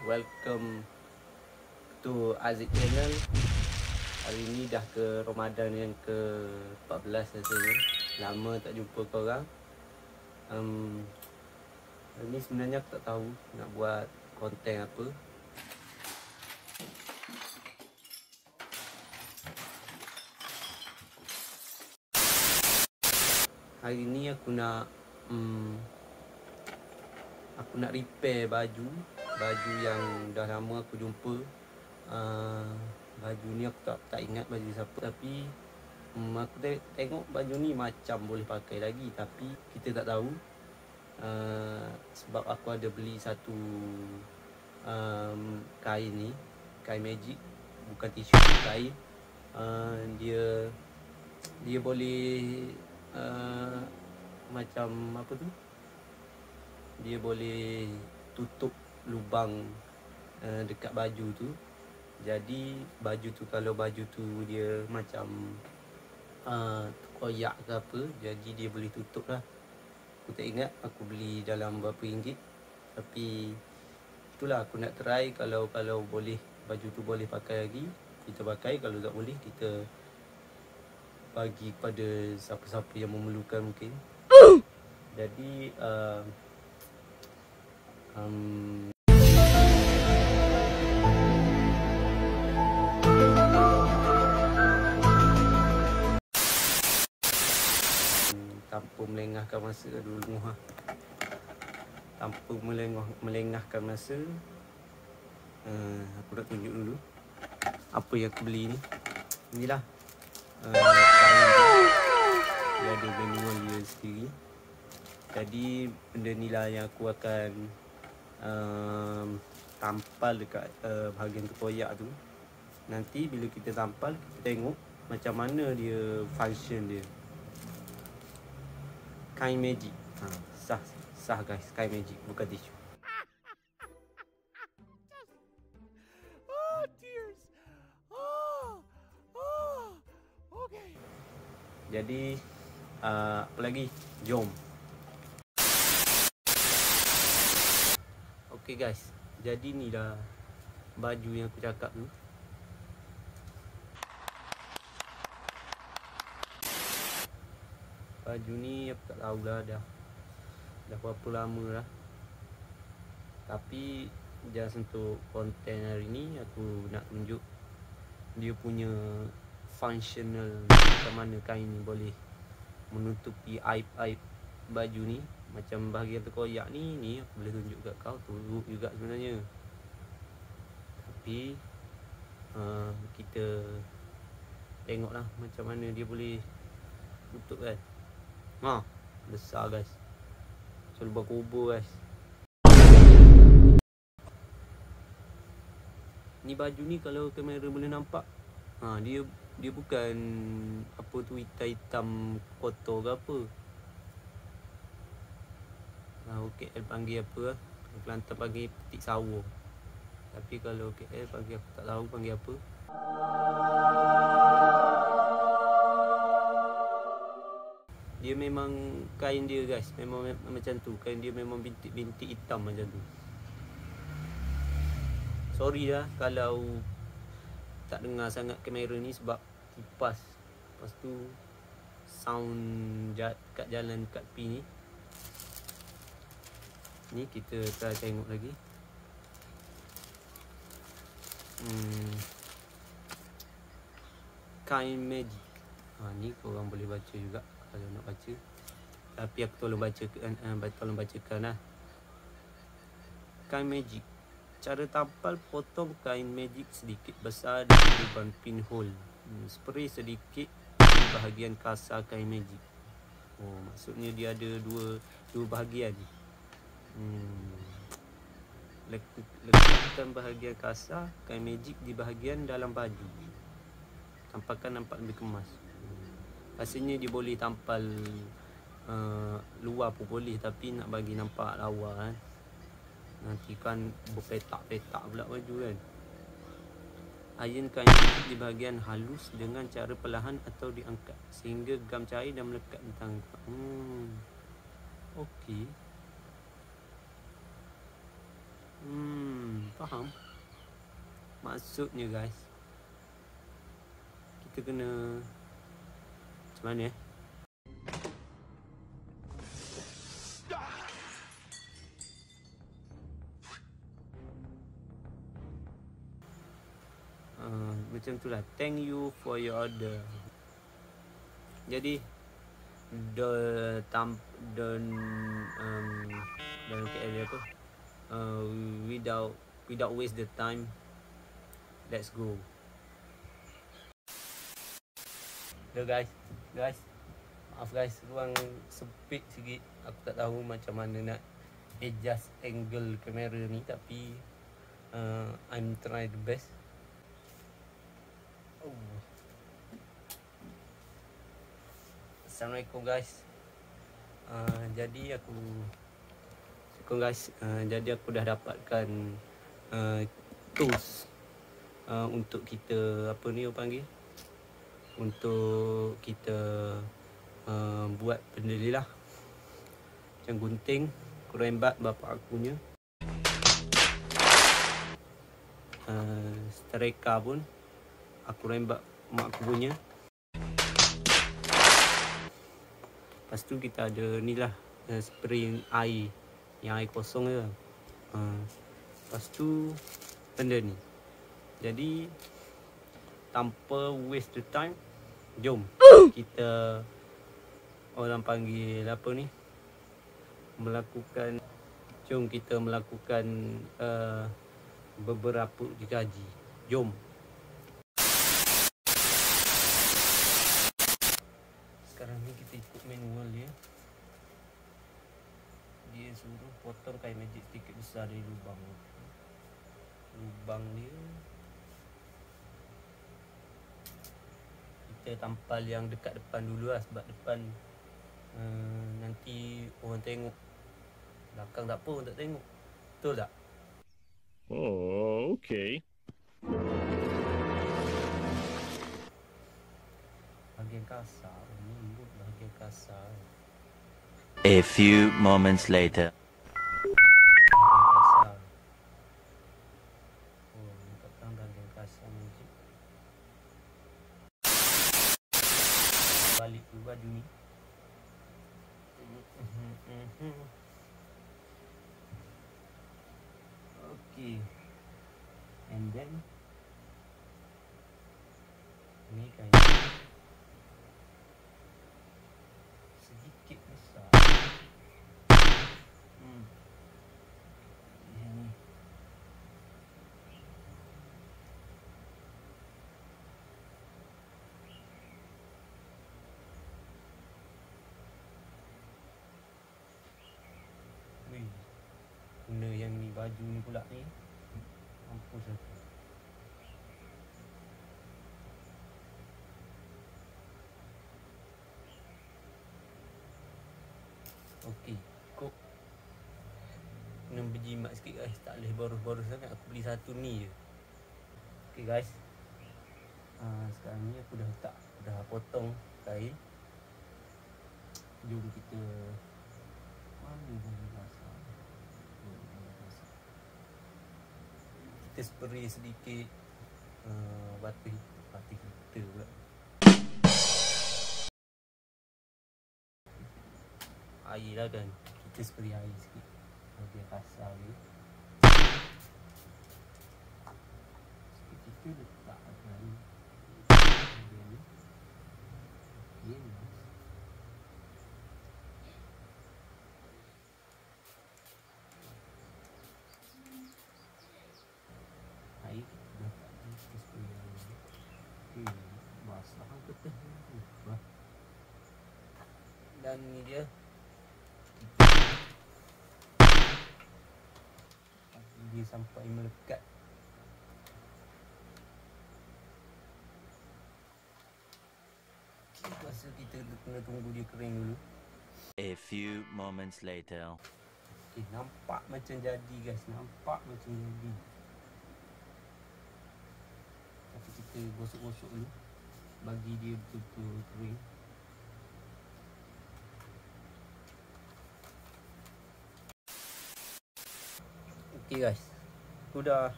welcome to Aziz Channel. Hari ni dah ke Ramadan yang ke-14 rasanya. Lama tak jumpa korang. Hari ni sebenarnya aku tak tahu nak buat konten apa. Hari ni aku nak repair baju yang dah lama aku jumpa. Baju ni aku tak ingat baju siapa, tapi aku tengok baju ni macam boleh pakai lagi, tapi kita tak tahu. Sebab aku ada beli satu kain ni, kain magic, bukan tisu, kain. Dia boleh macam apa tu, dia boleh tutup lubang dekat baju tu. Jadi baju tu, kalau baju tu dia macam koyak ke apa, jadi dia boleh tutup lah. Aku tak ingat aku beli dalam berapa ringgit, tapi itulah aku nak try. Kalau boleh, baju tu boleh pakai lagi, kita pakai. Kalau tak boleh, kita bagi kepada siapa-siapa yang memerlukan mungkin. Jadi tanpa melengahkan masa dulu, tanpa melengahkan masa, aku nak tunjuk dulu apa yang aku beli ni. Inilah dia ada manual dia sendiri. Jadi benda ni lah yang aku akan tampal dekat bahagian koyak tu. Nanti bila kita tampal, kita tengok macam mana dia function dia. Kain magic. Sah guys, kain magic, bukan tisu. Oh tears. Okay. Jadi apa lagi? Jom. Okay guys, jadi ni dah baju yang aku cakap tu. Baju ni aku tak tahulah dah berapa lama dah. Tapi just untuk konten hari ni, aku nak tunjuk dia punya functional, macam mana kain ni boleh menutupi aib-aib baju ni. Macam bahagian terkoyak ni aku boleh tunjuk kat kau, teruk juga sebenarnya. Tapi kita tengoklah macam mana dia boleh tutup kan. Besar guys, selubang kubur guys. Ni baju ni kalau kamera boleh nampak, dia bukan apa tu, hitam-hitam kotor ke apa. KL panggil apa lah, Kelantan panggil petik sawah. Tapi kalau KL panggil, aku tak tahu panggil apa. Dia memang kain dia guys, memang macam tu. Kain dia memang bintik-bintik hitam macam tu. Sorry lah kalau tak dengar sangat kamera ni, sebab kipas. Lepas tu sound kat jalan kat tepi ni. Ni kita try tengok lagi. Kain magic. Ni korang boleh baca juga kalau nak baca. Tapi aku tolong bacakan lah. Kain magic. Cara tampal: potong kain magic sedikit besar di lubang pinhole. Spray sedikit di bahagian kasar kain magic. Maksudnya dia ada dua bahagian. Letakkan bahagian kasar kain magic di bahagian dalam baju. Tampakkan nampak lebih kemas. Rasanya dia boleh tampal luar pun boleh, tapi nak bagi nampak lawa kan. Nanti kan berpetak-petak pula baju kan. Iron kain magic di bahagian halus dengan cara perlahan atau diangkat sehingga gam cair dan melekat di tangan. Okey. Faham maksudnya guys? Kita kena macam mana macam tu lah. Thank you for your order. Jadi dalam KL apa, without waste the time, let's go. Guys, maaf guys, ruang sempit sikit. Aku tak tahu macam mana nak adjust angle kamera ni, tapi I'm try the best. Assalamualaikum guys. Jadi aku dah dapatkan tools untuk kita apa ni orang panggil, untuk kita buat benda ni lah. Macam gunting, aku rembat bapak aku punya. Stereka pun aku rembat mak aku punya. Lepas tu kita ada ni lah, spray air, yang air kosong je. Lepas tu benda ni. Jadi tanpa waste the time, jom kita orang panggil apa ni, jom kita melakukan beberapa dikaji. Jom. Sekarang ni kita ikut manual dia. Dia suruh potong kain magic sedikit besar dari lubang dia. Kita tampal yang dekat depan dulu lah, sebab depan nanti orang tengok. Belakang tak apa, orang tak tengok. Betul tak? Oh, okay. Bahagian kasar ni, bahagian kasar. A few moments later. Bahagian kasar. Oh, letakkan bahagian kasar magic. Balik dulu baju ni. Okay. And then ni kain sedikit besar. Yang ni. Wih, guna yang ni, baju ni pula ni. Mampus aku. Okey, cukup. Kena berjimat sikit guys, tak boleh boros-boros sangat. Aku beli satu ni je. Okey guys, sekarang ni aku dah potong kain. Jom kita, mana baju basah? Kita spray sedikit batu hitam pula. Air lah kan, kita spray air sikit biar kasar ni. Kita letakkan ni. Okay, nice. Air kita letak ni, kita spray air ni. Okay, basah betul. Dan ni dia, dia sampai melekat. Okay, rasa kita kena tunggu dia kering dulu. A few moments later. Okay, nampak macam jadi guys, nampak macam jadi. Tapi kita gosok-gosok dulu, bagi dia betul-betul kering. Okay guys, aku dah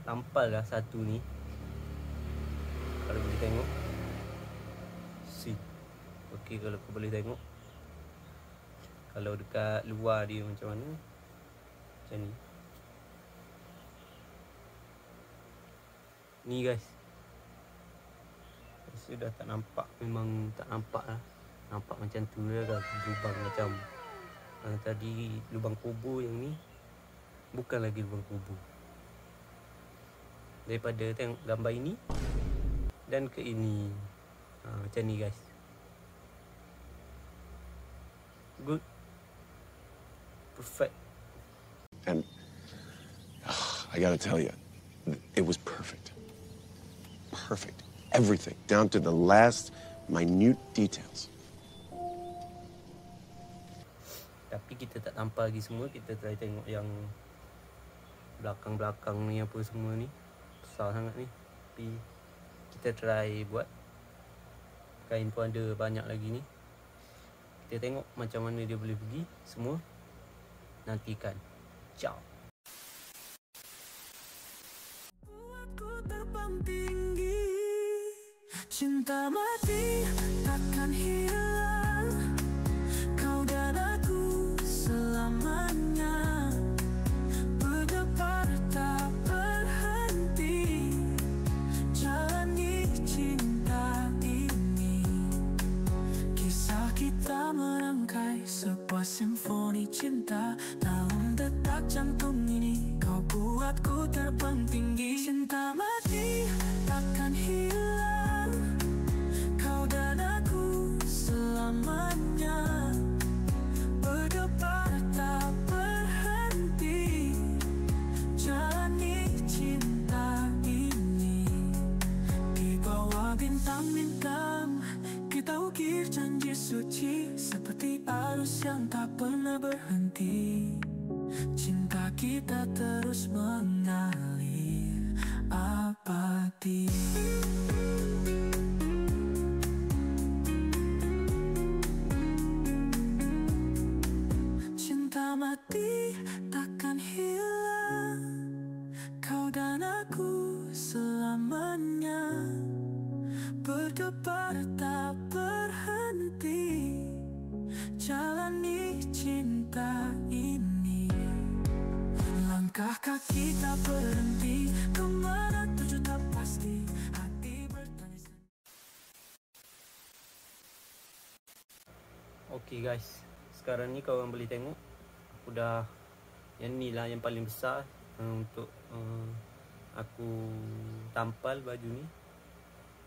tampal dah satu ni. Kalau boleh tengok. Okey, kalau kau boleh tengok. Kalau dekat luar dia macam mana? Macam ni. Ni guys. Rasa dah tak nampak. Memang tak nampak lah. Nampak macam tu lah kan. Lubang macam tadi lubang kubur yang ni. Bukan lagi lubang kubur. Daripada tengok gambar ini dan ke ini. Macam ni guys. Good. Perfect. And I gotta tell you, it was perfect. Perfect. Everything, down to the last minute details. Tapi kita tak tampal lagi semua. Kita try tengok yang belakang-belakang ni apa semua ni. Besar sangat ni. Tapi kita try buat. Kain pun ada banyak lagi ni. Kita tengok macam mana dia boleh pergi semua. Nantikan. Ciao. Cinta mati takkan hilang, kau dan aku selamanya, berdebar tak berhenti, jalani cinta ini. Kisah kita merangkai sebuah simfoni cinta, dalam detak jantung ini kau buatku terbang tinggi. Cinta mati takkan hilang, kau dan aku selamanya, berdebar tak berhenti, jalani cinta ini. Di bawah bintang-bintang kita ukir janji suci, seperti arus yang tak pernah berhenti. Cinta kita terus mengalir abadi. Cinta mati takkan hilang, kau dan aku selamanya, berdebar tak berhenti, jalani cinta ini. Langkah kaki tak berhenti, kemana tuju tak pasti, hati bertanya. Okay guys, sekarang ni korang boleh tengok aku dah, yang ni lah yang paling besar untuk aku tampal baju ni.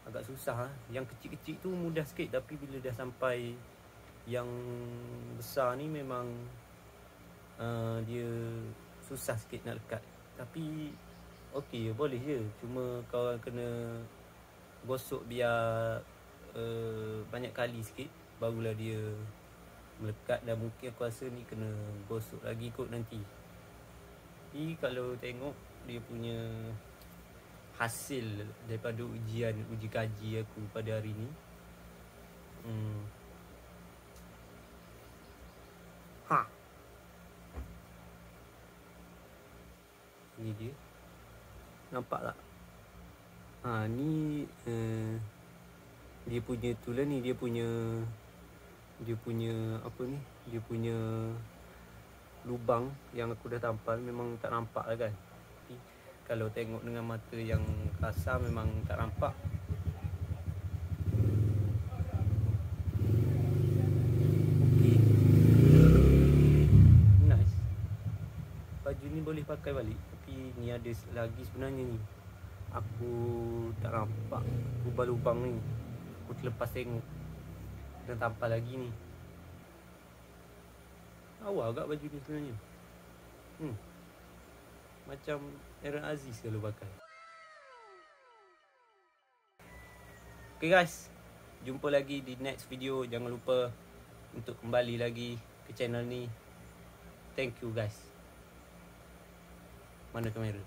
Agak susah lah. Yang kecil-kecil tu mudah sikit, tapi bila dah sampai yang besar ni memang dia susah sikit nak lekat. Tapi okey, boleh je. Cuma korang kena gosok biar banyak kali sikit, barulah dia melekat. Dan mungkin aku rasa ni kena gosok lagi kot nanti. Tapi kalau tengok dia punya hasil daripada uji kaji aku pada hari ni, ni dia. Nampak tak? Ni dia punya tu lah ni, dia punya apa ni, dia punya lubang yang aku dah tampal. Memang tak nampak lah kan. Tapi kalau tengok dengan mata yang kasar memang tak nampak. Okay. Nice. Baju ni boleh pakai balik. Tapi ni ada lagi sebenarnya ni, aku tak nampak lubang-lubang ni. Aku terlepas tengok dan tampal lagi ni. Awal agak baju ni sebenarnya. Macam Aaron Aziz kalau pakai. Okay guys, jumpa lagi di next video. Jangan lupa untuk kembali lagi ke channel ni. Thank you guys. Mana kamera?